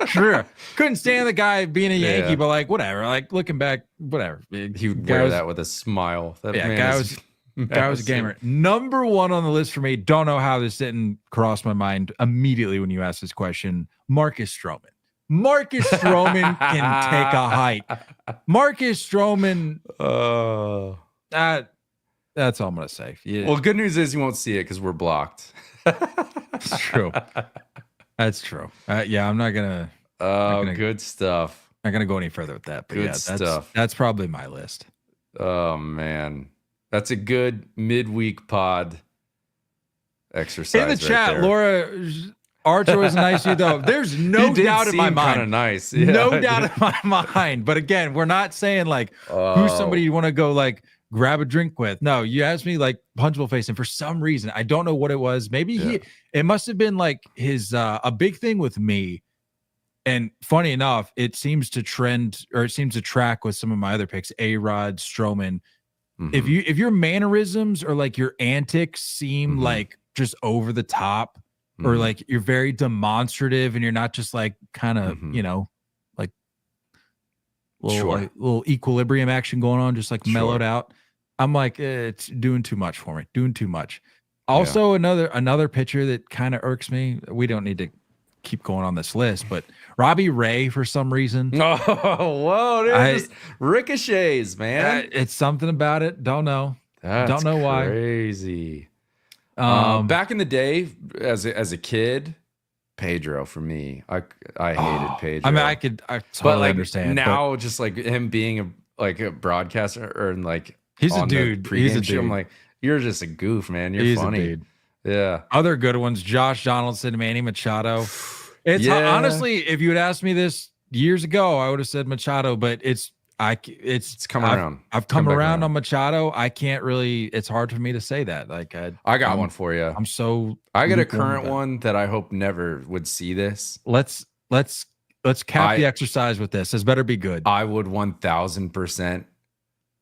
Sure. Couldn't stand the guy being a Yankee, but like, whatever. Like, looking back, whatever. He would wear that with a smile. That guy was a gamer. Number one on the list for me. Don't know how this didn't cross my mind immediately when you asked this question. Marcus Stroman. Marcus Stroman can take a hike. Marcus Stroman. That's all I'm going to say. Yeah. Well, good news is you won't see it because we're blocked. That's true. That's true. Yeah, I'm not gonna. Good stuff. Not gonna go any further with that. But good yeah, stuff. That's probably my list. Oh man, that's a good midweek pod exercise. In the chat, Laura Archer was nice to you though. There's no doubt in my mind. Kind of nice. Yeah, no doubt in my mind. But again, we're not saying like who's somebody you want to go like grab a drink with. No, you asked me like punchable face, and for some reason, I don't know what it was. Maybe it must have been like his a big thing with me. And funny enough, it seems to trend or it seems to track with some of my other picks, A-Rod, Stroman. If your mannerisms or like your antics seem like just over the top, or like you're very demonstrative and you're not just like kind of, like little equilibrium action going on, just like mellowed out. I'm like, it's doing too much for me. Doing too much. Also, another pitcher that kind of irks me. We don't need to keep going on this list, but Robbie Ray for some reason. Oh, whoa, just ricochets, man. It's something about it. Don't know. Don't know why. Crazy. Back in the day, as a kid, Pedro for me. I hated Pedro. I mean, I totally understand. Now, just like him being a broadcaster or like he's a dude. He's a dude. I'm like, you're just a goof, man. You're funny. A dude. Yeah. Other good ones: Josh Donaldson, Manny Machado. It's honestly, if you had asked me this years ago, I would have said Machado. But it's come around. I've come around on Machado. I can't really. It's hard for me to say that. Like I got one for you. I got a current one that I hope never would see this. Let's cap the exercise with this. This better be good. I would 1000%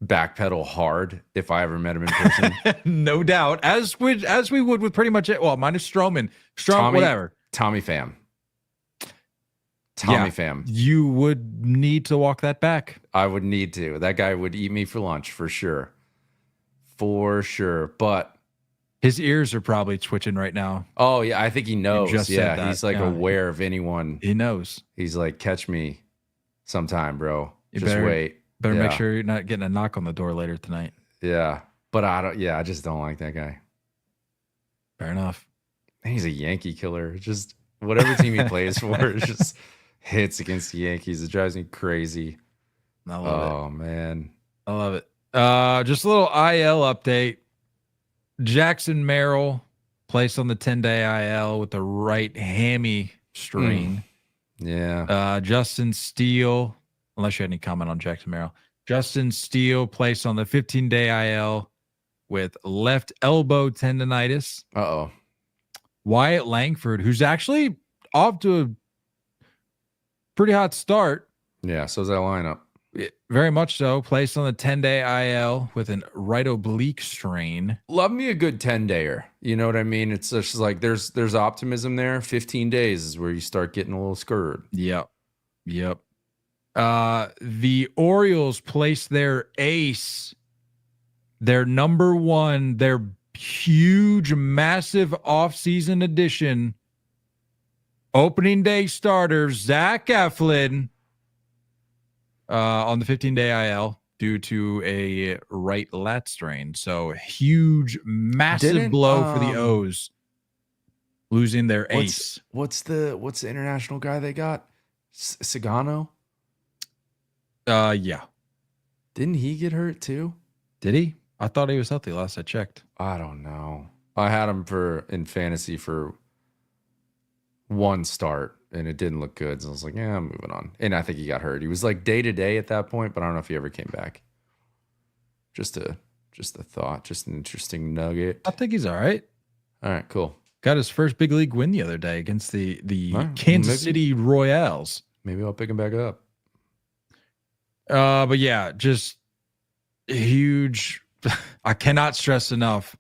backpedal hard if I ever met him in person. No doubt, as we would with pretty much it. Well, minus Stroman, whatever. Tommy Pham. Pham. You would need to walk that back. I would need to. That guy would eat me for lunch for sure. For sure. But his ears are probably twitching right now. Oh yeah, I think he knows. He's like aware of anyone. He knows. He's like, catch me sometime, bro. Just wait. Better make sure you're not getting a knock on the door later tonight. Yeah. But I just don't like that guy. Fair enough. He's a Yankee killer. Just whatever team he plays for is just hits against the Yankees. It drives me crazy. I love it. Oh man. I love it. Just a little IL update. Jackson Merrill placed on the 10-day IL with the right hammy strain. Yeah. Justin Steele, unless you had any comment on Jackson Merrill. Justin Steele placed on the 15-day IL with left elbow tendonitis. Uh-oh. Wyatt Langford, who's actually off to a pretty hot start. Yeah, so's that lineup. Very much so. Placed on the 10-day IL with an right oblique strain. Love me a good 10-dayer. You know what I mean? It's just like there's optimism there. 15 days is where you start getting a little scared. Yep. The Orioles placed their ace, their number one, their huge, massive offseason addition, opening day starter, Zack Hample, on the 15-day IL due to a right lat strain. So huge, massive blow for the O's, losing their ace. What's the international guy they got? Sagano? Yeah. Didn't he get hurt too? Did he? I thought he was healthy last I checked. I don't know. I had him in fantasy for one start, and it didn't look good. So I was like, yeah, I'm moving on. And I think he got hurt. He was like day to day at that point, but I don't know if he ever came back. Just a thought, just an interesting nugget. I think he's all right. All right, cool. Got his first big league win the other day against the Right, Kansas City Royals. Maybe I'll pick him back up. But yeah, just huge. I cannot stress enough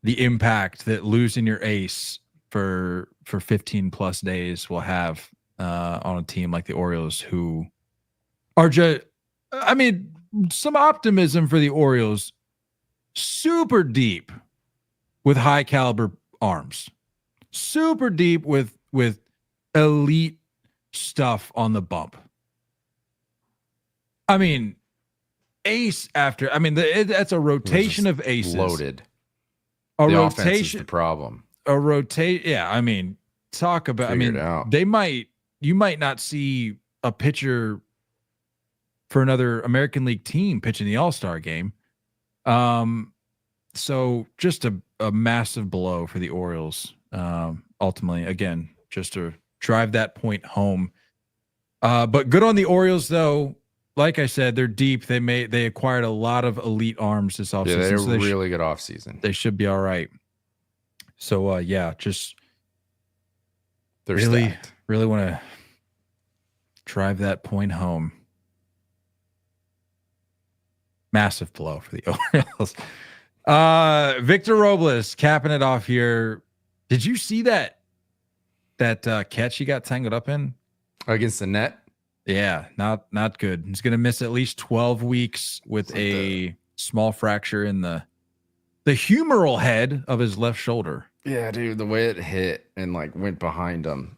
the impact that losing your ace for 15 plus days will have on a team like the Orioles, who are just, I mean, some optimism for the Orioles, super deep with high caliber arms, super deep with elite stuff on the bump. I mean, ace after, I mean, that's a rotation of aces. Loaded. A The offense is rotation, the problem. a rotate. Yeah, I mean, talk about. Figure it out. You might not see a pitcher for another American League team pitching the All-Star game. So just a massive blow for the Orioles. Ultimately, again, just to drive that point home. But good on the Orioles, though. Like I said, they're deep. They acquired a lot of elite arms this offseason. Yeah, they're so really good offseason. They should be all right. So yeah, just They're really stacked. really want to drive that point home. Massive blow for the Orioles. Victor Robles capping it off here. Did you see that catch he got tangled up in Against the net? Yeah, not good. He's going to miss at least 12 weeks with a small fracture in the humeral head of his left shoulder. Yeah, dude, the way it hit and like went behind him.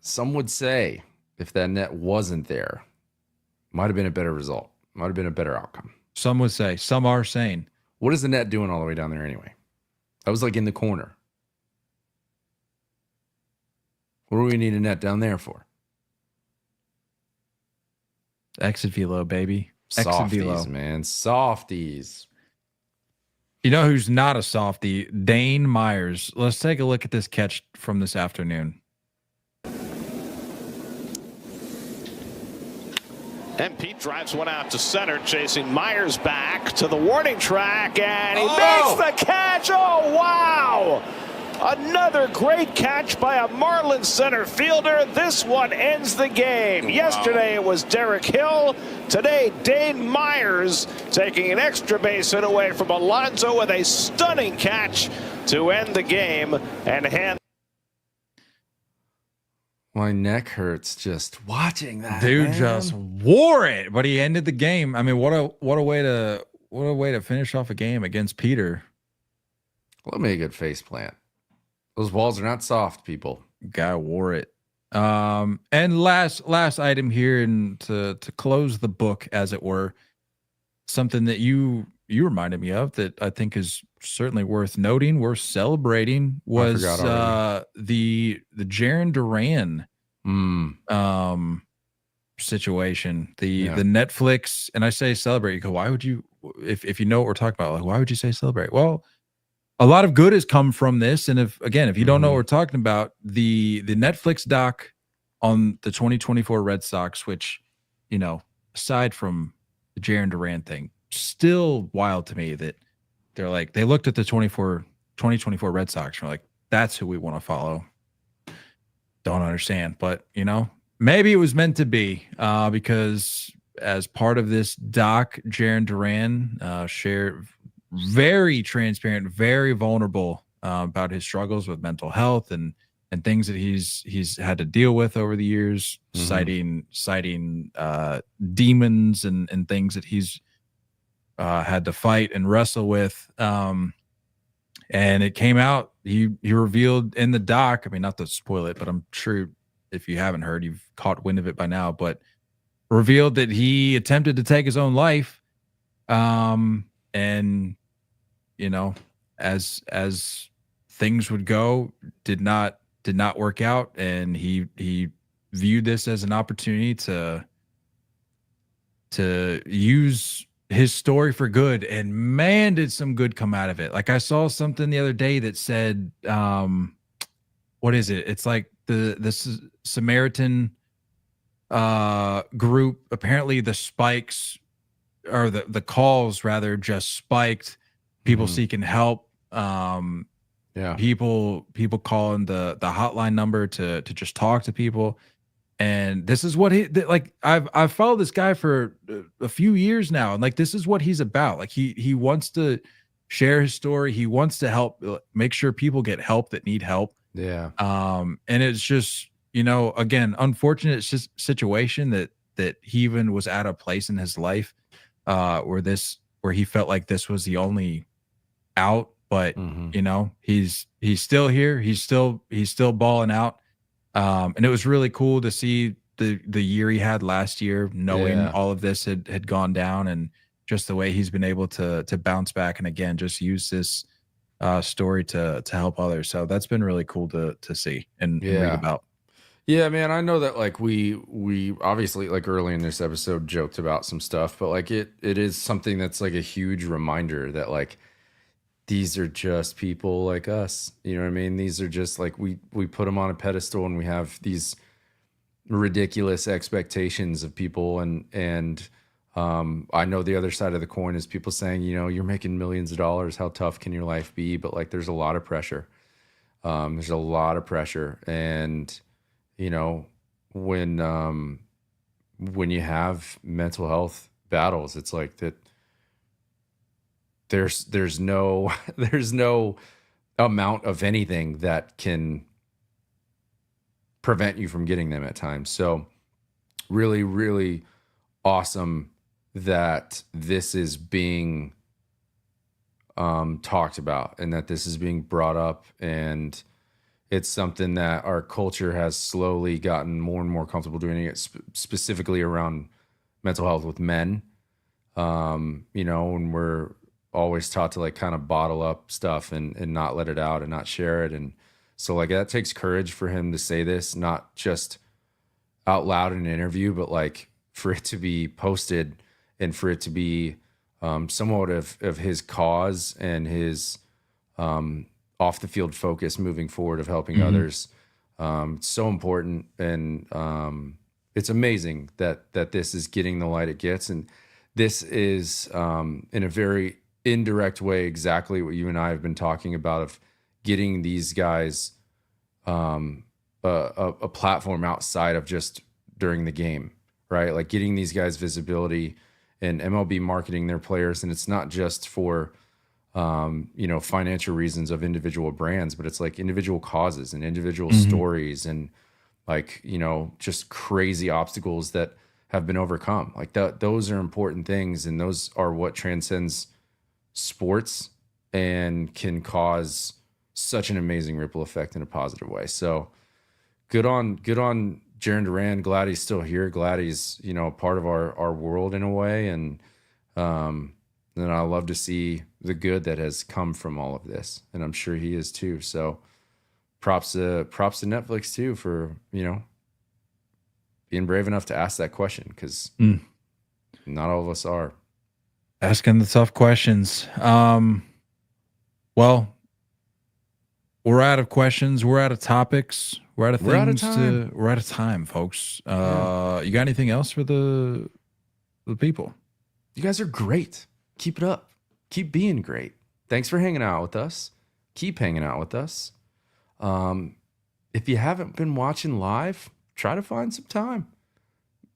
Some would say if that net wasn't there, might have been a better result. Might have been a better outcome. Some would say. Some are saying. What is the net doing all the way down there anyway? That was like in the corner. What do we need a net down there for? Exit velo, baby. Exit velo. Softies, man. Softies. You know who's not a softie? Dane Myers. Let's take a look at this catch from this afternoon. And Pete drives one out to center, chasing Myers back to the warning track, and he makes the catch. Oh, wow. Another great catch by a Marlins center fielder. This one ends the game. Wow. Yesterday it was Derek Hill. Today, Dane Myers taking an extra base hit away from Alonso with a stunning catch to end the game and hand. My neck hurts just watching that. Dude man. just wore it, but he ended the game. I mean, what a way to finish off a game against Peter. Let me a good face plant. Those balls are not soft, people. Guy wore it. And last item here, and to close the book, as it were, something that you reminded me of that I think is certainly worth noting, worth celebrating, was the Jarren Duran situation. The Netflix, and I say celebrate. You go, why would you, if you know what we're talking about, like, why would you say celebrate? Well, a lot of good has come from this. And if you don't know what we're talking about, the Netflix doc on the 2024 Red Sox, which, you know, aside from the Jarren Duran thing, still wild to me that they're like, they looked at the 2024 Red Sox and were like, that's who we want to follow. Don't understand. But, you know, maybe it was meant to be because as part of this doc, Jarren Duran shared very transparent, very vulnerable about his struggles with mental health and things that he's had to deal with over the years, citing demons and things that he's had to fight and wrestle with. And it came out, he revealed in the doc, I mean, not to spoil it, but I'm sure if you haven't heard, you've caught wind of it by now, but revealed that he attempted to take his own life. And you know, as things would go, did not work out, and he viewed this as an opportunity to use his story for good, and man, did some good come out of it. Like I saw something the other day that said, what is it? It's like the Samaritan group, apparently the spikes or the calls rather just spiked. People seeking help. People calling the hotline number to just talk to people. And this is what I've followed this guy for a few years now, and like this is what he's about. Like he wants to share his story. He wants to help make sure people get help that need help. Yeah. And it's just, again, unfortunate situation that he even was at a place in his life where he felt like this was the only out, but he's still here. He's still balling out. And it was really cool to see the year he had last year, knowing all of this had gone down, and just the way he's been able to bounce back, and again, just use this story to help others. So that's been really cool to see and read about. Yeah, man, I know that like we obviously like early in this episode joked about some stuff, but like it is something that's like a huge reminder that like these are just people like us. You know what I mean? These are just like we put them on a pedestal, and we have these ridiculous expectations of people, and I know the other side of the coin is people saying, you're making millions of dollars. How tough can your life be? But like, there's a lot of pressure. There's a lot of pressure. And, when you have mental health battles, it's like that there's no amount of anything that can prevent you from getting them at times. So really, really awesome that this is being talked about, and that this is being brought up, and it's something that our culture has slowly gotten more and more comfortable doing it, specifically around mental health with men. And we're always taught to like kind of bottle up stuff and not let it out and not share it. And so like that takes courage for him to say this, not just out loud in an interview, but like for it to be posted and for it to be somewhat of his cause and his off the field focus moving forward of helping others. It's so important. And it's amazing that this is getting the light it gets. And this is in a very indirect way exactly what you and I have been talking about, of getting these guys a platform outside of just during the game, right? Like getting these guys visibility, and MLB marketing their players. And it's not just for financial reasons of individual brands, but it's like individual causes and individual stories, and like, just crazy obstacles that have been overcome. Like those are important things, and those are what transcends sports and can cause such an amazing ripple effect in a positive way. So good on Jarren Duran. Glad he's still here. Glad he's, part of our world in a way. And then I love to see the good that has come from all of this. And I'm sure he is too. So props to Netflix too for, being brave enough to ask that question, because not all of us are. Asking the tough questions. Well, we're out of questions. We're out of topics. We're out of things. We're out of time, folks. You got anything else for the people? You guys are great. Keep it up. Keep being great. Thanks for hanging out with us. Keep hanging out with us. If you haven't been watching live, try to find some time.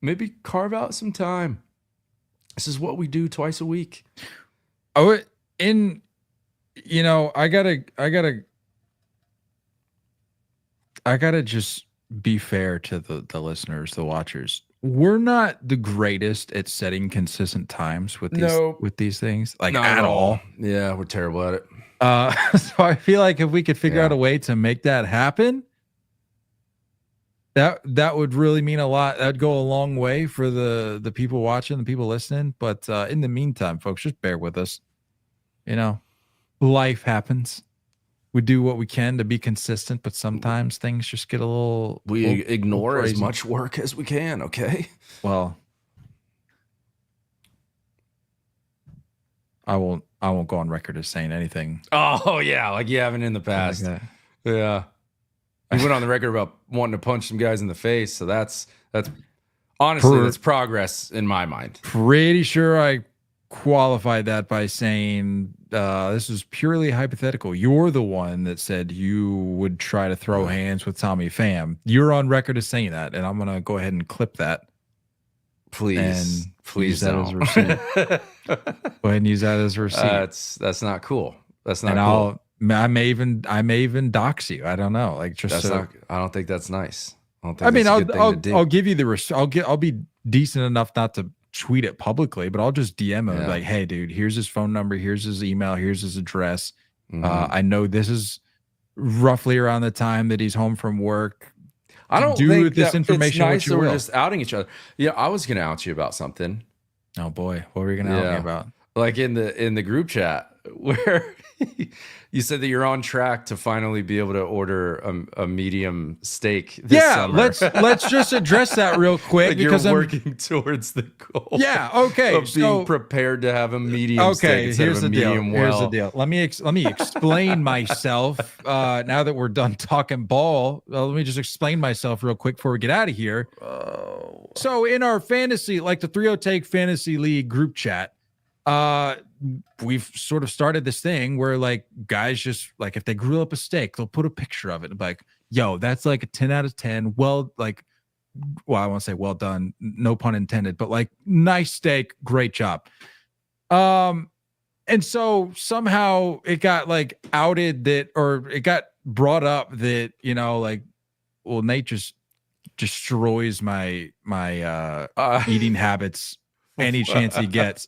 Maybe carve out some time. This is what we do twice a week. I gotta just be fair to the listeners, the watchers. We're not the greatest at setting consistent times with these things, like at all. Yeah, we're terrible at it. So I feel like if we could figure out a way to make that happen, that would really mean a lot. That'd go a long way for the people watching, the people listening. But in the meantime, folks, just bear with us. Life happens. We do what we can to be consistent, but sometimes things just get a little. We ignore as much work as we can. Okay. Well, I won't go on record as saying anything. Oh yeah, like you haven't in the past. Like yeah. You went on the record about wanting to punch some guys in the face, so that's Honestly, that's progress in my mind. Pretty sure I qualified that by saying this is purely hypothetical. You're the one that said you would try to throw hands with Tommy Pham. You're on record as saying that, and I'm gonna go ahead and clip that. Please use that don't. as a receipt. Go ahead and use that as a receipt. That's not cool. That's not and cool. I may even dox you. I don't know. Like just I don't think that's nice. I mean, I'll give you the I'll be decent enough not to tweet it publicly, but I'll just DM him like, hey, dude, here's his phone number, here's his email, here's his address. I know this is roughly around the time that he's home from work. I don't do think with this information it's nice what you that we're will. just outing each other. Yeah, I was gonna out you about something. Oh boy, what were you gonna out me about? Like in the group chat where you said that you're on track to finally be able to order a medium steak this summer. let's just address that real quick like because you're working towards the goal. Yeah, okay. Of being prepared to have a medium steak instead of a medium well. Here's the deal. Let me explain myself. Now that we're done talking ball, let me just explain myself real quick before we get out of here. Oh. So in our fantasy, like the 3-0 Take Fantasy League group chat, we've sort of started this thing where like guys just like if they grill up a steak, they'll put a picture of it and be like, yo, that's like a 10 out of 10. Well, like, well, I won't say well done, no pun intended, but like nice steak, great job. And so somehow it got like outed that, or it got brought up that, you know, like, well, Nate just destroys my eating habits any chance he gets.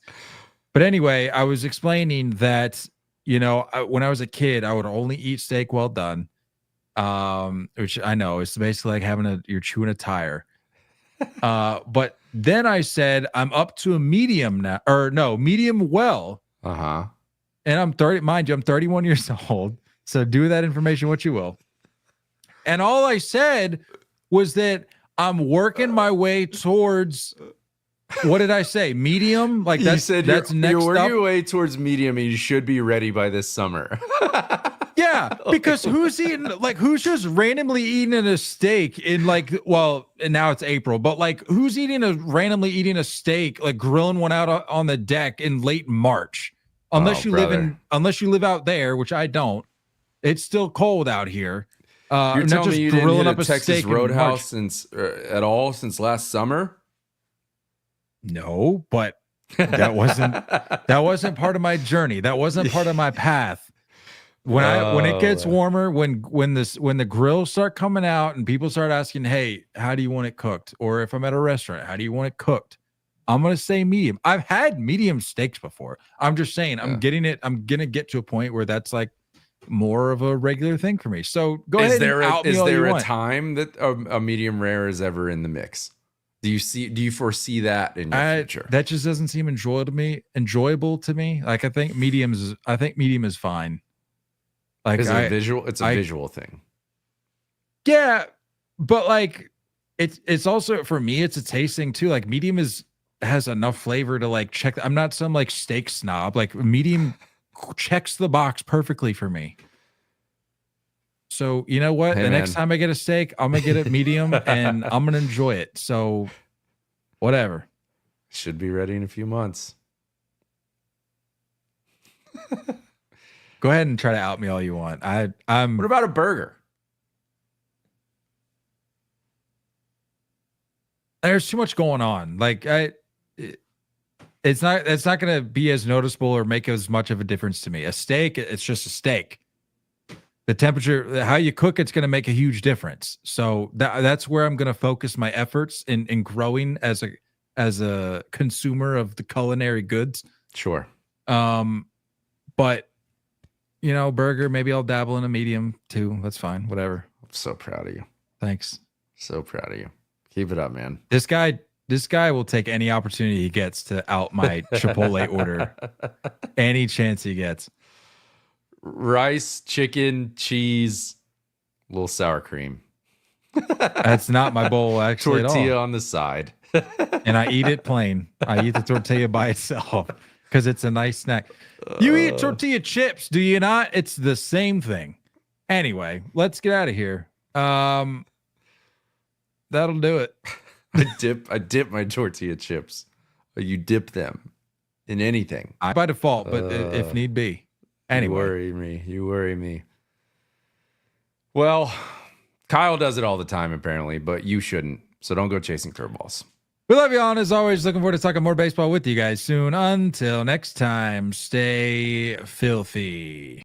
But anyway, I was explaining that, you know, when I was a kid, I would only eat steak well done, which I know is basically like you're chewing a tire. But then I said, I'm up to a medium now, or no, medium well. Uh-huh. And I'm 30, mind you, I'm 31 years old. So do with that information what you will. And all I said was that I'm working my way towards, what did I say? Medium? Like you said that's next you're working up. your way towards medium and you should be ready by this summer. Yeah, because who's just randomly eating a steak in like, well, and now it's April, but like who's randomly eating a steak, like grilling one out on the deck in late March? Unless you live out there, which I don't. It's still cold out here. You're telling me you didn't hit a Texas Roadhouse since last summer? No, but that wasn't part of my journey. That wasn't part of my path. When it gets warmer, when the grills start coming out and people start asking, "Hey, how do you want it cooked?" Or if I'm at a restaurant, "How do you want it cooked?" I'm gonna say medium. I've had medium steaks before. I'm just saying, I'm gonna get to a point where that's like more of a regular thing for me. So go ahead. Is there a time that a medium rare is ever in the mix? Do you foresee that in your future? That just doesn't seem enjoyable to me. Like I think medium is fine. Like it's a visual thing. Yeah, but like it's also for me, it's a taste thing too. Like medium has enough flavor to like check. I'm not some like steak snob. Like medium checks the box perfectly for me. So you know what? Hey, next time I get a steak, I'm gonna get it medium and I'm gonna enjoy it. So whatever. Should be ready in a few months. Go ahead and try to out me all you want. I'm What about a burger? There's too much going on. Like it's not gonna be as noticeable or make as much of a difference to me. A steak, it's just a steak. The temperature, how you cook, it's going to make a huge difference. So that's where I'm going to focus my efforts in growing as a consumer of the culinary goods. Sure. But you know, burger, maybe I'll dabble in a medium too. That's fine. Whatever. I'm so proud of you. Thanks. So proud of you. Keep it up, man. This guy will take any opportunity he gets to out my Chipotle order. Any chance he gets. Rice, chicken, cheese, a little sour cream. That's not my bowl actually. Tortilla at all. on the side. And I eat it plain. I eat the tortilla by itself because it's a nice snack. You eat tortilla chips, do you not? It's the same thing. Anyway, let's get out of here. That'll do it. I dip my tortilla chips. You dip them in anything. By default, but if need be. Anyway. You worry me. Well, Kyle does it all the time, apparently, but you shouldn't. So don't go chasing curveballs. We love you all, and as always, looking forward to talking more baseball with you guys soon. Until next time, stay filthy.